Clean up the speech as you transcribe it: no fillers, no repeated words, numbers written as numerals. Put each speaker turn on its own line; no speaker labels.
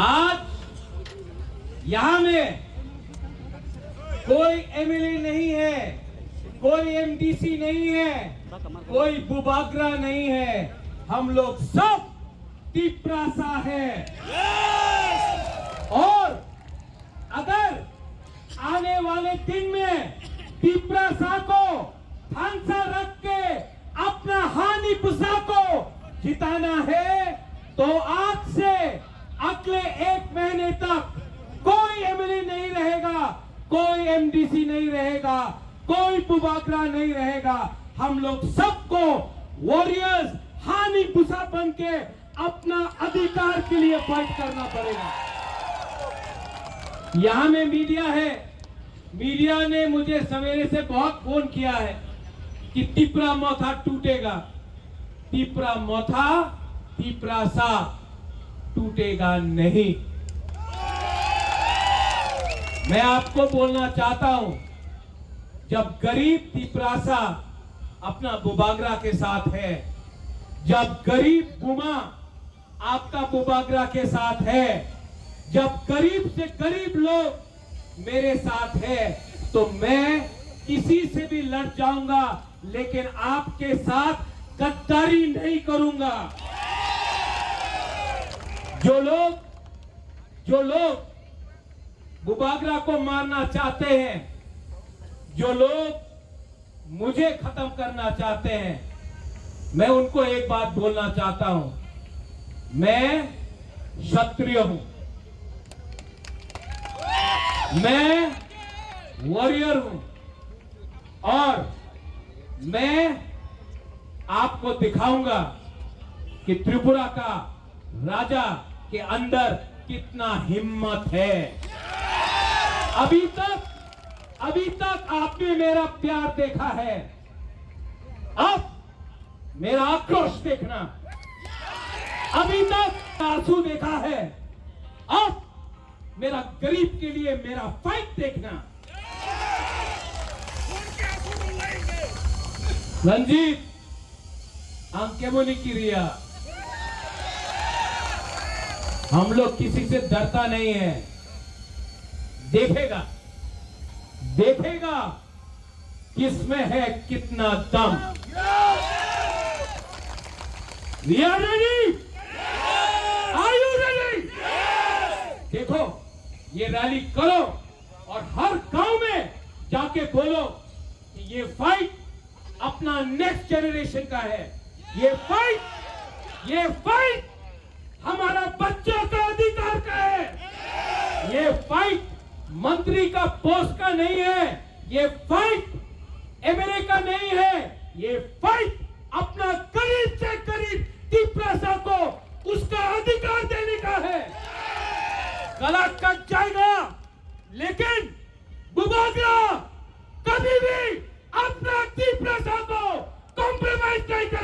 आज यहां में कोई एमएलए नहीं है, कोई एमडीसी नहीं है, कोई बुबागरा नहीं है, हम लोग सब तिपरासा है। और अगर आने वाले दिन में तिपरासा को थानसा रख के अपना हानि पुसा को जिताना है तो आज से अगले 1 महीने तक कोई एमएलए नहीं रहेगा, कोई एमडीसी नहीं रहेगा, कोई बुबागरा नहीं रहेगा। हम लोग सबको वॉरियर्स हानि पुसा बन के अपना अधिकार के लिए फाइट करना पड़ेगा। यहां में मीडिया है, मीडिया ने मुझे सवेरे से बहुत फोन किया है कि तिपरा मोथा टूटेगा। तिपरा मोथा तिपरासा टूटेगा नहीं। मैं आपको बोलना चाहता हूं, जब गरीब तिपरासा अपना बुबागरा के साथ है, जब गरीब गुमा आपका बुबागरा के साथ है, जब गरीब से गरीब लोग मेरे साथ है, तो मैं किसी से भी लड़ जाऊंगा, लेकिन आपके साथ गद्दारी नहीं करूंगा। जो लोग बुबागरा को मारना चाहते हैं, जो लोग मुझे खत्म करना चाहते हैं, मैं उनको एक बात बोलना चाहता हूं, मैं क्षत्रिय हूं, मैं वॉरियर हूं और मैं आपको दिखाऊंगा कि त्रिपुरा का राजा के अंदर कितना हिम्मत है। अभी तक आपने मेरा प्यार देखा है, अब मेरा आक्रोश देखना। अभी तक आंसू देखा है, अब मेरा गरीब के लिए मेरा फाइट देखना। रंजीत अंकेमुनि की रिया, हम लोग किसी से डरता नहीं है। देखेगा किसमें है कितना दम। Riya ready? Are you ready? देखो, ये रैली करो और हर गांव में जाके बोलो कि ये फाइट अपना नेक्स्ट जनरेशन का है। ये फाइट हमारा बच्चों का अधिकार का है। ये फाइट मंत्री का पोस्ट का नहीं है, ये फाइट एमएलए का नहीं है, ये फाइट अपना गरीब से गरीब तिपरासा को उसका अधिकार देने का है। गला कट जाएगा, लेकिन बुबागरा कभी भी अपना तिपरासा को कॉम्प्रोमाइज नहीं करेगा।